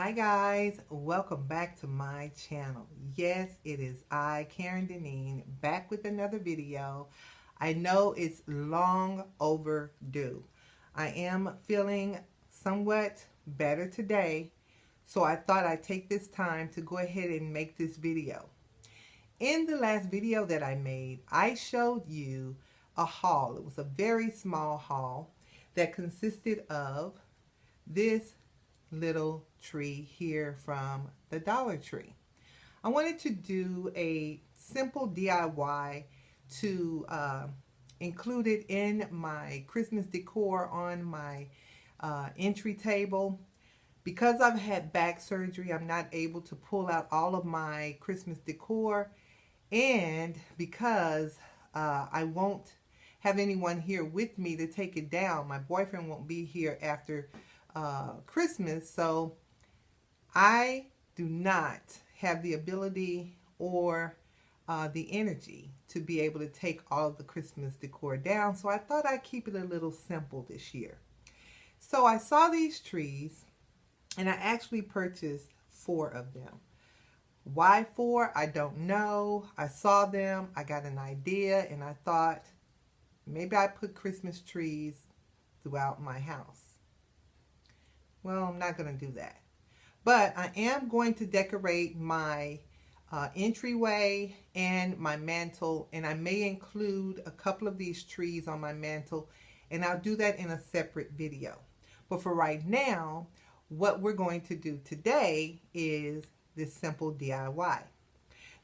Hi guys, welcome back to my channel. Yes, it is I, Karen Deneen, back with another video. I know it's long overdue. I am feeling somewhat better today, so I thought I'd take this time to go ahead and make this video. In the last video that I made, I showed you a haul. It was a very small haul that consisted of this little tree here from the Dollar Tree. I wanted to do a simple DIY to include it in my Christmas decor on my entry table. Because I've had back surgery, I'm not able to pull out all of my Christmas decor, and because I won't have anyone here with me to take it down. My boyfriend won't be here after Christmas, so I do not have the ability or the energy to be able to take all of the Christmas decor down, so I thought I'd keep it a little simple this year. So I saw these trees and I actually purchased 4 of them. Why 4? I don't know. I saw them, I got an idea, and I thought maybe I put Christmas trees throughout my house. Well, I'm not going to do that. But I am going to decorate my entryway and my mantle, and I may include a couple of these trees on my mantle, and I'll do that in a separate video. But for right now, what we're going to do today is this simple DIY.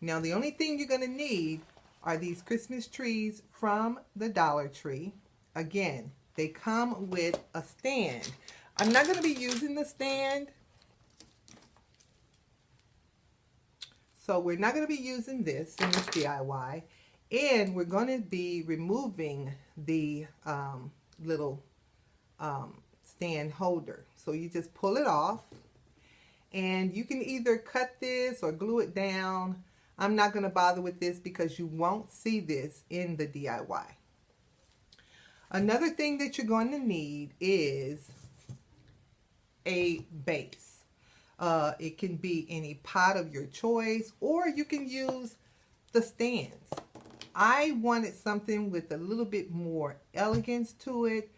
Now, the only thing you're going to need are these Christmas trees from the Dollar Tree. Again, they come with a stand. I'm not going to be using the stand, so we're not going to be using this in this DIY, and we're going to be removing the little stand holder. So you just pull it off, and you can either cut this or glue it down. I'm not going to bother with this because you won't see this in the DIY. Another thing that you're going to need is a base. It can be any pot of your choice, or you can use the stands. I wanted something with a little bit more elegance to it,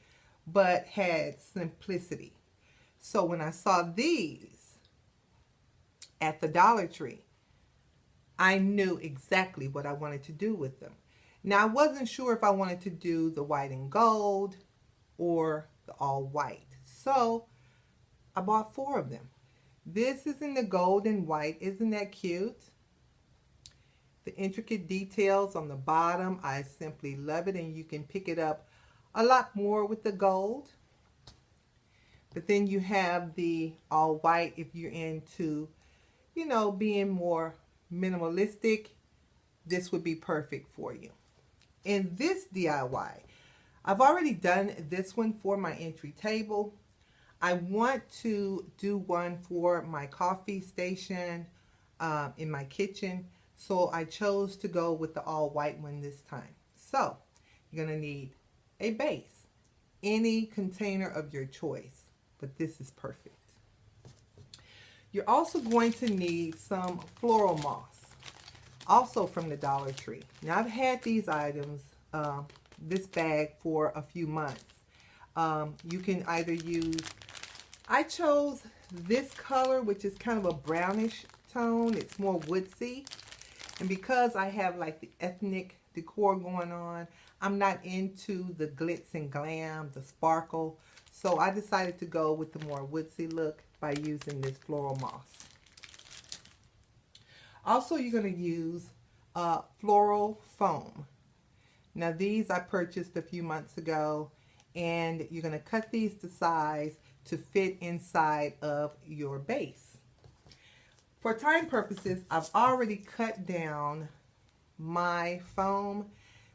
but had simplicity. So when I saw these at the Dollar Tree, I knew exactly what I wanted to do with them. Now, I wasn't sure if I wanted to do the white and gold or the all white. So I bought 4 of them. This is in the gold and white. Isn't that cute? The intricate details on the bottom, I simply love it, and you can pick it up a lot more with the gold. But then you have the all white if you're into, you know, being more minimalistic. This would be perfect for you. In this DIY, I've already done this one for my entry table. I want to do one for my coffee station in my kitchen, so I chose to go with the all white one this time. So you're going to need a base, any container of your choice, but this is perfect. You're also going to need some floral moss, also from the Dollar Tree. Now, I've had these items, this bag, for a few months. You can either use, I chose this color, which is kind of a brownish tone. It's more woodsy. And because I have like the ethnic decor going on, I'm not into the glitz and glam, the sparkle. So I decided to go with the more woodsy look by using this floral moss. Also, you're going to use floral foam. Now, these I purchased a few months ago, and you're going to cut these to size to fit inside of your base. For time purposes, I've already cut down my foam.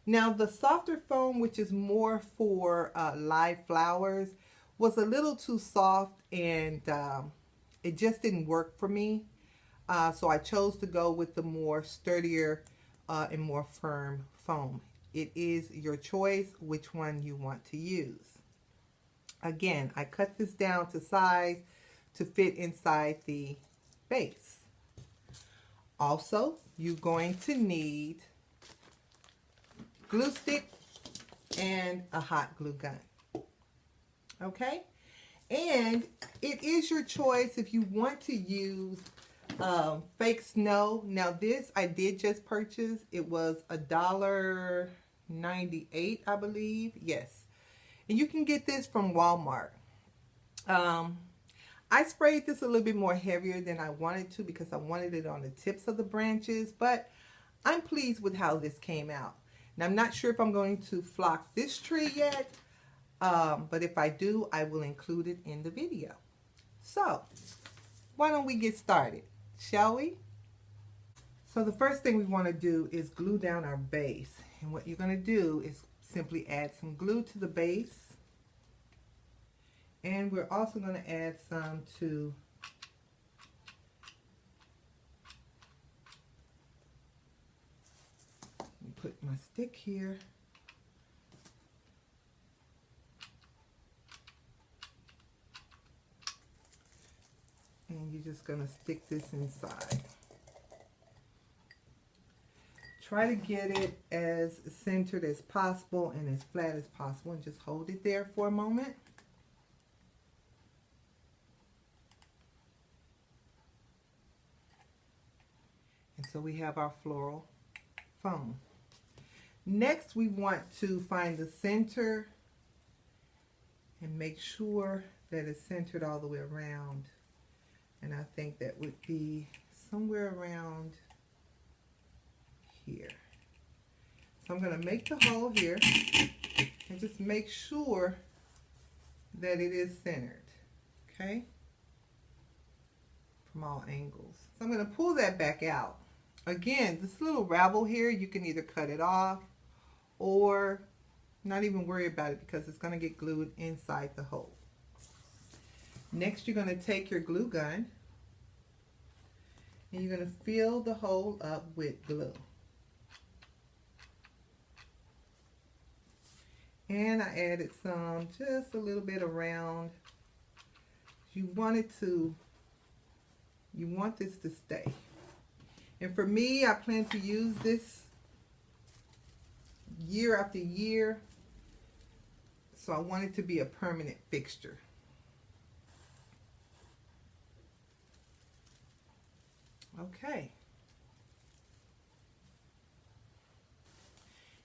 Now, the softer foam, which is more for live flowers, was a little too soft, and it just didn't work for me. So I chose to go with the more sturdier and more firm foam. It is your choice which one you want to use. Again, I cut this down to size to fit inside the base. Also, you're going to need glue stick and a hot glue gun. Okay? And it is your choice if you want to use fake snow. Now this I did just purchase. It was $1.98, I believe. Yes. And you can get this from Walmart. I sprayed this a little bit more heavier than I wanted to because I wanted it on the tips of the branches, but I'm pleased with how this came out. Now I'm not sure if I'm going to flock this tree yet, but if I do, I will include it in the video. So why don't we get started, shall we? So the first thing we want to do is glue down our base. And what you're going to do is simply add some glue to the base. And we're also going to add some to put my stick here. And you're just going to stick this inside. Try to get it as centered as possible and as flat as possible, and just hold it there for a moment. And so we have our floral foam. Next, we want to find the center and make sure that it's centered all the way around. And I think that would be somewhere around here. So I'm going to make the hole here and just make sure that it is centered, okay, from all angles. So I'm going to pull that back out. Again, this little ravel here, you can either cut it off or not even worry about it because it's going to get glued inside the hole. Next, you're going to take your glue gun and you're going to fill the hole up with glue. And I added some, just a little bit around. You want this to stay. And for me, I plan to use this year after year. So I want it to be a permanent fixture. Okay.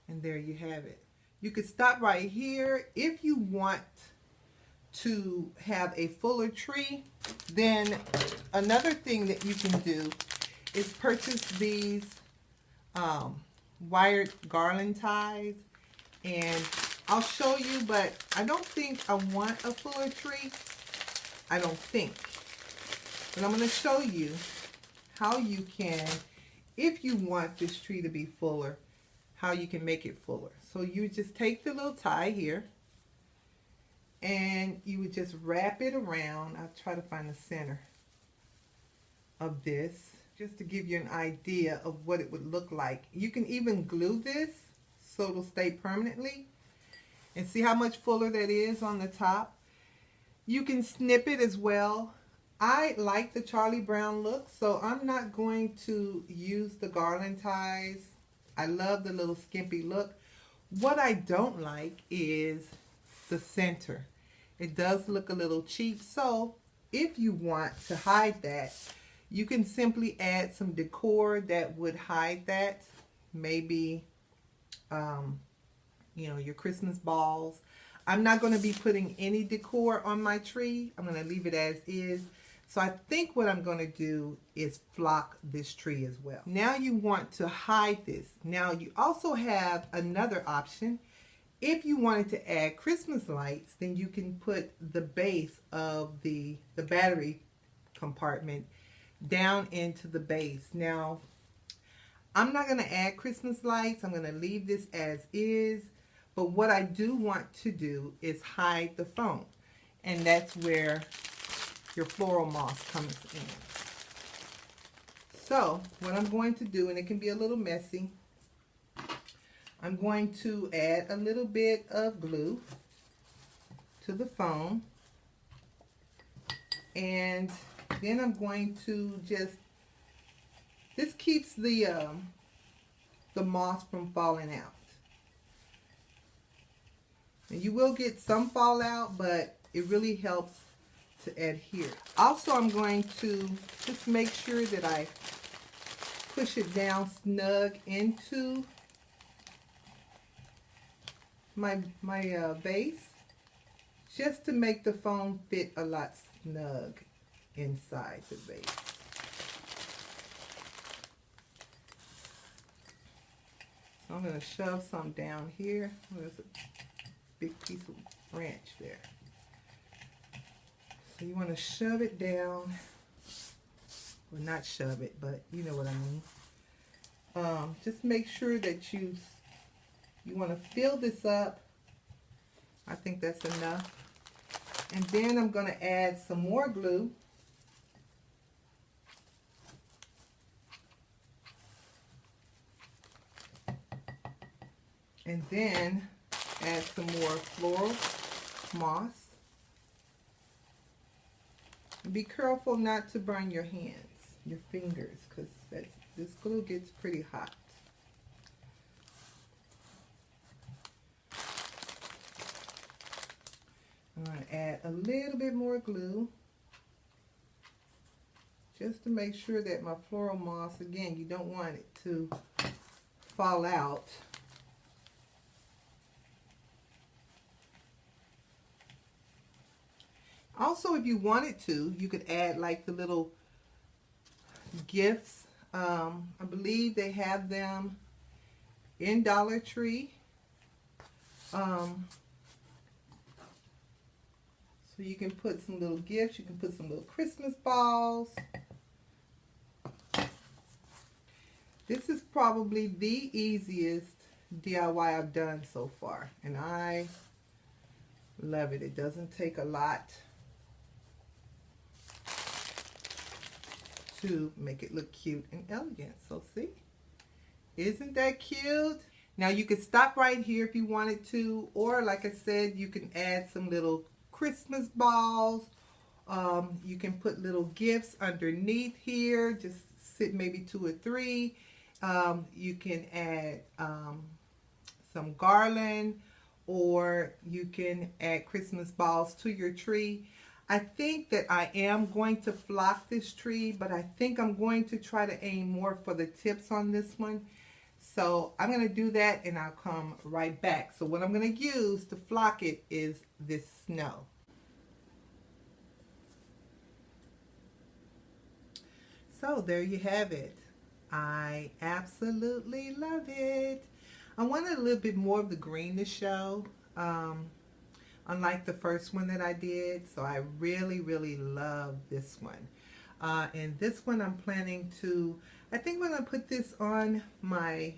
And there you have it. You could stop right here. If you want to have a fuller tree, then another thing that you can do is purchase these wired garland ties. And I'll show you, but I don't think I want a fuller tree. I don't think. But I'm going to show you how you can, if you want this tree to be fuller, how you can make it fuller. So you just take the little tie here and you would just wrap it around. I'll try to find the center of this just to give you an idea of what it would look like. You can even glue this so it'll stay permanently. And see how much fuller that is on the top? You can snip it as well. I like the Charlie Brown look, so I'm not going to use the garland ties. I love the little skimpy look. What I don't like is the center. It does look a little cheap, so if you want to hide that, you can simply add some decor that would hide that. Maybe, you know, your Christmas balls. I'm not going to be putting any decor on my tree. I'm going to leave it as is. So I think what I'm going to do is flock this tree as well. Now you want to hide this. Now you also have another option. If you wanted to add Christmas lights, then you can put the base of the battery compartment down into the base. Now, I'm not going to add Christmas lights. I'm going to leave this as is. But what I do want to do is hide the foam. And that's where your floral moss comes in. So what I'm going to do, and it can be a little messy, I'm going to add a little bit of glue to the foam. And then I'm going to this keeps the moss from falling out. And you will get some fallout, but it really helps to adhere. Also, I'm going to just make sure that I push it down snug into my vase, just to make the foam fit a lot snug inside the vase. So I'm going to shove some down here. There's a big piece of branch there. So you want to shove it down. Well, not shove it, but you know what I mean. Just make sure that you want to fill this up. I think that's enough. And then I'm going to add some more glue. And then add some more floral moss. And be careful not to burn your hands, your fingers, because this glue gets pretty hot. I'm going to add a little bit more glue just to make sure that my floral moss, again, you don't want it to fall out. Also, if you wanted to, you could add like the little gifts. I believe they have them in Dollar Tree. So you can put some little gifts. You can put some little Christmas balls. This is probably the easiest DIY I've done so far. And I love it. It doesn't take a lot to make it look cute and elegant. So see? Isn't that cute? Now you could stop right here if you wanted to, or like I said, you can add some little Christmas balls. You can put little gifts underneath here, just sit maybe 2 or 3. You can add some garland, or you can add Christmas balls to your tree. I think that I am going to flock this tree, but I think I'm going to try to aim more for the tips on this one. So I'm going to do that and I'll come right back. So what I'm going to use to flock it is this snow. So there you have it. I absolutely love it. I wanted a little bit more of the green to show, unlike the first one that I did. So I really, really love this one. And this one I'm planning to, I think I'm going to put this on my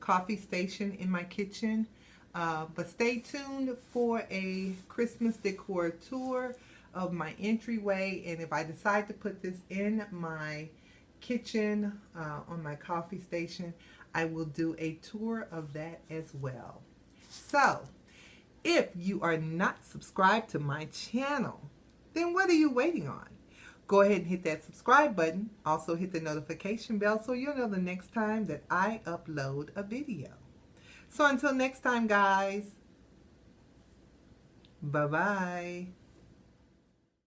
coffee station in my kitchen. But stay tuned for a Christmas decor tour of my entryway. And if I decide to put this in my kitchen on my coffee station, I will do a tour of that as well. So if you are not subscribed to my channel, then what are you waiting on? Go ahead and hit that subscribe button. Also hit the notification bell so you'll know the next time that I upload a video. So until next time, guys, bye-bye.